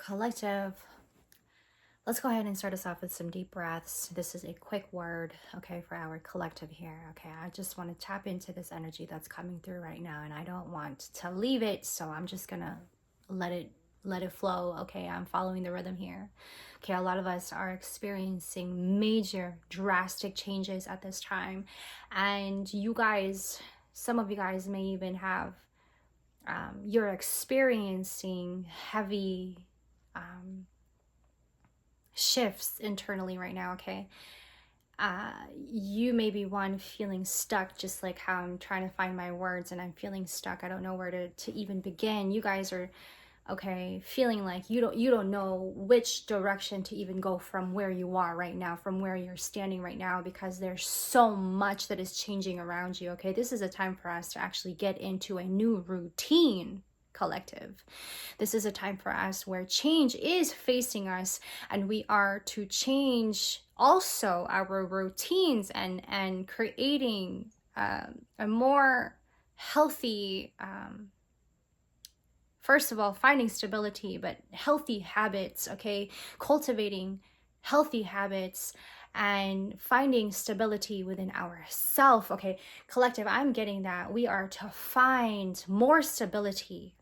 Collective, let's go ahead and start us off with some deep breaths. This is a quick word, okay, for our collective here, okay? I just want to tap into this energy that's coming through right now, and I don't want to leave it, so I'm just gonna let it flow, okay? I'm following the rhythm here. Okay, a lot of us are experiencing major drastic changes at this time, and you guys, some of you guys may even have you're experiencing heavy shifts internally right now, okay? You may be one feeling stuck, just like how I'm trying to find my words and I'm feeling stuck. I don't know where to even begin. You guys are feeling like you don't know which direction to even go from where you are right now, from where you're standing right now, because there's so much that is changing around you. Okay, this is a time for us to actually get into a new routine, collective. This is a time for us where change is facing us, and we are to change also our routines and creating a more healthy first of all, finding stability, but healthy habits, okay? Cultivating healthy habits and finding stability within ourself, okay? Collective, I'm getting that we are to find more stability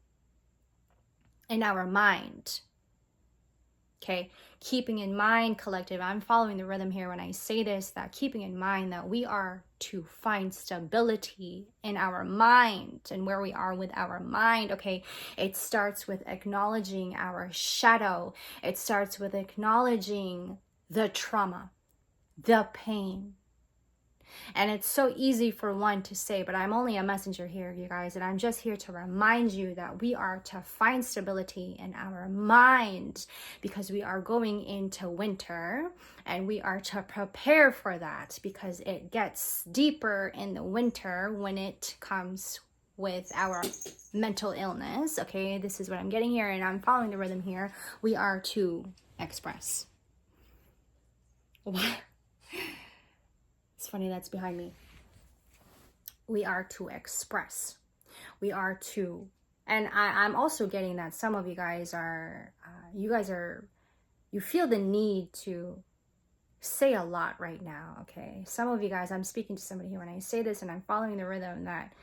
in our mind, okay? Keeping in mind, collective, I'm following the rhythm here when I say this, that keeping in mind that we are to find stability in our mind and where we are with our mind, okay? It starts with acknowledging our shadow. It starts with acknowledging the trauma, the pain. And it's so easy for one to say, but I'm only a messenger here, you guys, and I'm just here to remind you that we are to find stability in our mind, because we are going into winter and we are to prepare for that, because it gets deeper in the winter when it comes with our mental illness. Okay, this is what I'm getting here, and I'm following the rhythm here. We are to express. What? It's funny, that's behind me. We are to express. We are to, and I'm also getting that some of you guys are, you feel the need to say a lot right now, okay? Some of you guys, I'm speaking to somebody here when I say this, and I'm following the rhythm that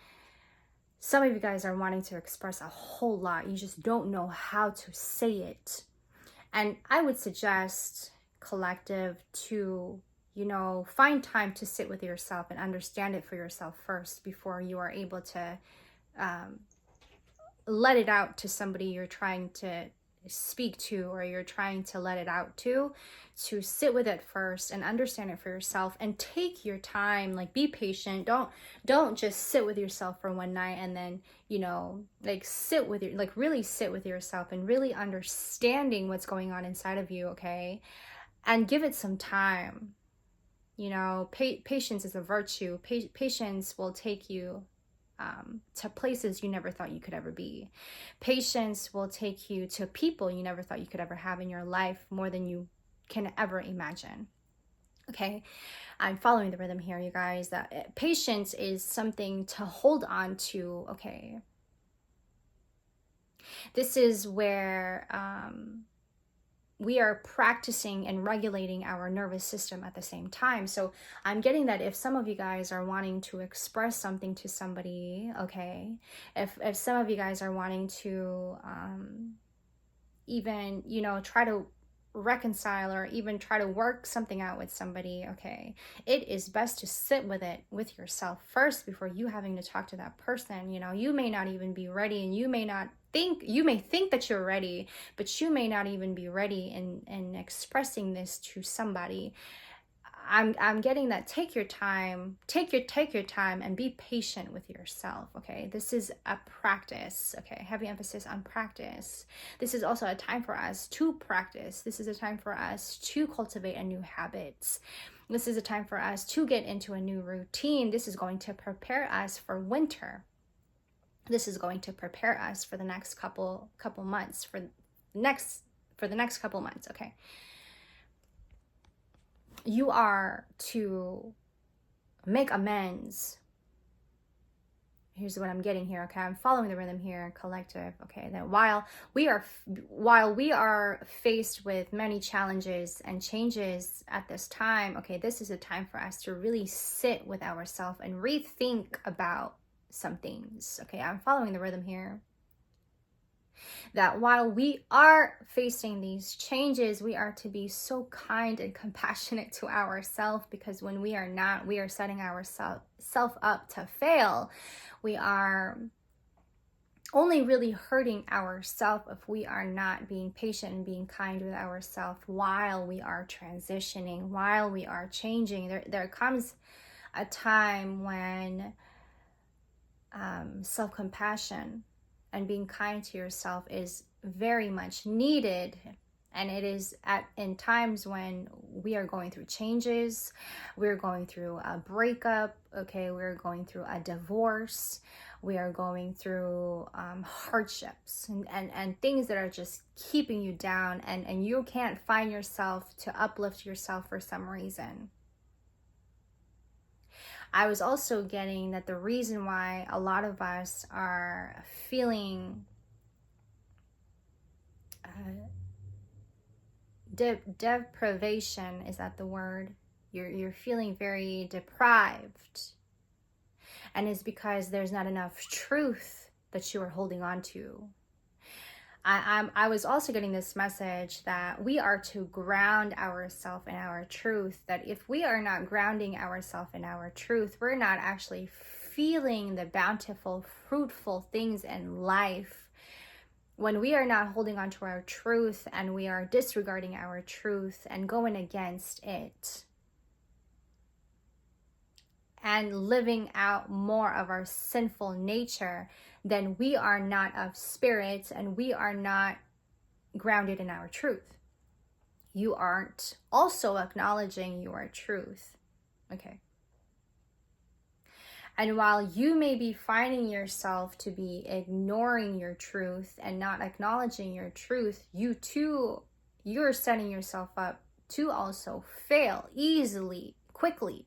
some of you guys are wanting to express a whole lot. You just don't know how to say it. And I would suggest, collective, to find time to sit with yourself and understand it for yourself first before you are able to let it out to somebody you're trying to speak to, or you're trying to let it out to sit with it first and understand it for yourself, and take your time. Like, be patient. Don't just sit with yourself for one night and then really sit with yourself and really understanding what's going on inside of you, okay? And give it some time. Patience is a virtue. Patience will take you to places you never thought you could ever be. Patience will take you to people you never thought you could ever have in your life, more than you can ever imagine. Okay, I'm following the rhythm here, you guys, that patience is something to hold on to, okay? This is where we are practicing and regulating our nervous system at the same time. So I'm getting that if some of you guys are wanting to express something to somebody, okay, if some of you guys are wanting to even, try to reconcile or even try to work something out with somebody, okay, it is best to sit with it with yourself first before you having to talk to that person. You may not even be ready, and you may think that you're ready, but you may not even be ready in expressing this to somebody. I'm getting that. Take your time and be patient with yourself, okay? This is a practice, okay? Heavy emphasis on practice. This is also a time for us to practice. This is a time for us to cultivate a new habit. This is a time for us to get into a new routine. This is going to prepare us for winter. This is going to prepare us for the next couple months, for the next couple months, okay? You are to make amends. here's what I'm getting here, okay? I'm following the rhythm here, collective, okay? That while we are faced with many challenges and changes at this time, okay, this is a time for us to really sit with ourselves and rethink about some things, okay? I'm following the rhythm here. That while we are facing these changes, we are to be so kind and compassionate to ourselves, because when we are not, we are setting ourselves up to fail. We are only really hurting ourselves if we are not being patient and being kind with ourselves while we are transitioning, while we are changing. There comes a time when self-compassion and being kind to yourself is very much needed. And it is in times when we are going through changes, we're going through a breakup, okay, we're going through a divorce, we are going through hardships and things that are just keeping you down, and you can't find yourself to uplift yourself for some reason. I was also getting that the reason why a lot of us are feeling deprivation, is that the word? You're feeling very deprived, and it's because there's not enough truth that you are holding on to. I was also getting this message that we are to ground ourselves in our truth, that if we are not grounding ourselves in our truth, we're not actually feeling the bountiful, fruitful things in life. When we are not holding on to our truth and we are disregarding our truth and going against it and living out more of our sinful nature, then we are not of spirit and we are not grounded in our truth. You aren't also acknowledging your truth, okay? And while you may be finding yourself to be ignoring your truth and not acknowledging your truth, you're setting yourself up to also fail easily, quickly,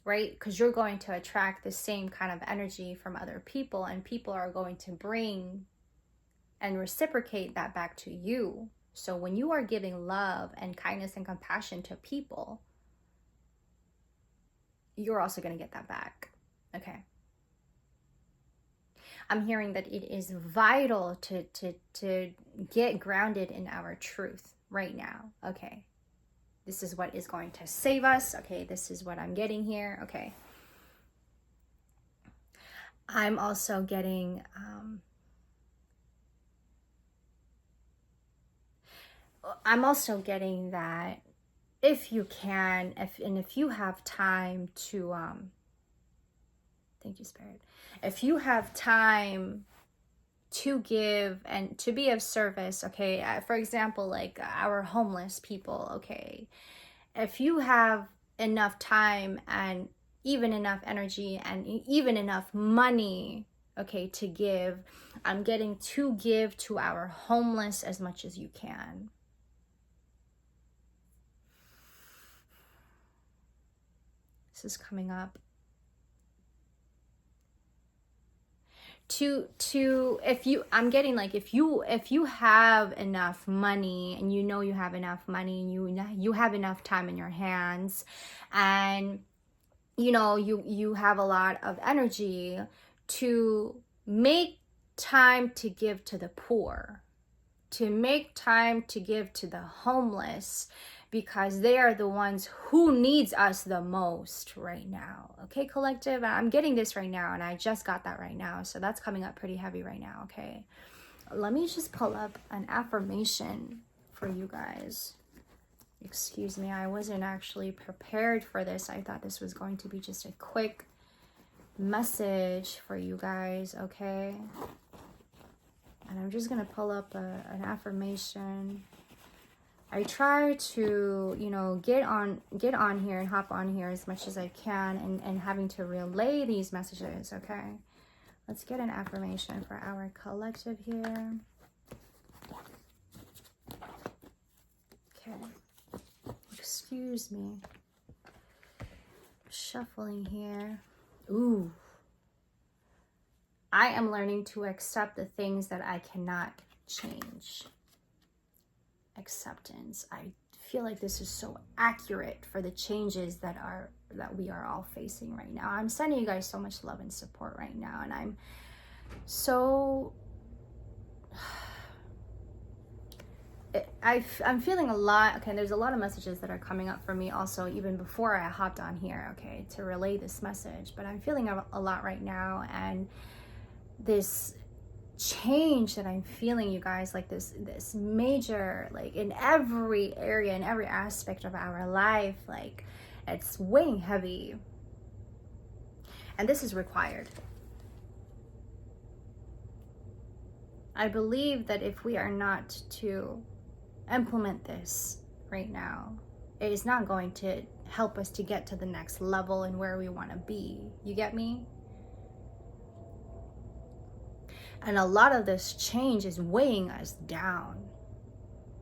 right? Because you're going to attract the same kind of energy from other people, and people are going to bring and reciprocate that back to you. So when you are giving love and kindness and compassion to people, you're also going to get that back, okay? I'm hearing that it is vital to get grounded in our truth right now, okay? This is what is going to save us, okay? This is what I'm getting here, okay? I'm also getting that if you can, if you have time to thank you, Spirit, if you have time to give and to be of service, okay, for example, like our homeless people, okay, if you have enough time and even enough energy and even enough money, okay, to give, I'm getting to give to our homeless as much as you can. This is coming up. If you have enough money and you know you have enough money and you have enough time in your hands, and you have a lot of energy, to make time to give to the poor, to make time to give to the homeless, because they are the ones who needs us the most right now, okay, collective? I'm getting this right now, and I just got that right now, so that's coming up pretty heavy right now, okay? Let me just pull up an affirmation for you guys. Excuse me, I wasn't actually prepared for this. I thought this was going to be just a quick message for you guys, okay? And I'm just gonna pull up an affirmation. I try to, get on here and hop on here as much as I can, and having to relay these messages, okay? Let's get an affirmation for our collective here. Okay. Excuse me. Shuffling here. Ooh. I am learning to accept the things that I cannot change. Acceptance. I feel like this is so accurate for the changes that we are all facing right now. I'm sending you guys so much love and support right now, and I'm so I'm feeling a lot. Okay, there's a lot of messages that are coming up for me also, even before I hopped on here, okay, to relay this message. But I'm feeling a lot right now, and this change that I'm feeling, you guys, like this major, like in every area, in every aspect of our life, like it's weighing heavy, and this is required. I believe that if we are not to implement this right now, it is not going to help us to get to the next level and where we want to be. You get me? And a lot of this change is weighing us down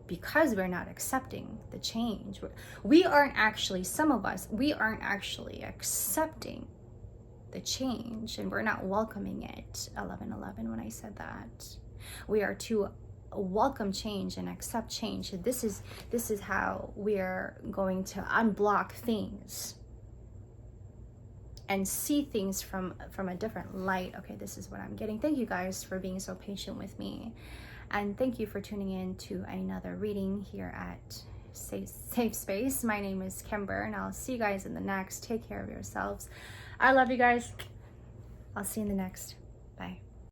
because we're not accepting the change. We aren't actually, some of us, we aren't actually accepting the change, and we're not welcoming it. 1111 when I said that. We are to welcome change and accept change. This is how we are going to unblock things and see things from a different light. Okay, this is what I'm getting. Thank you guys for being so patient with me, and thank you for tuning in to another reading here at Safe Space. My name is Kimber, and I'll see you guys in the next. Take care of yourselves. I love you guys. I'll see you in the next. Bye.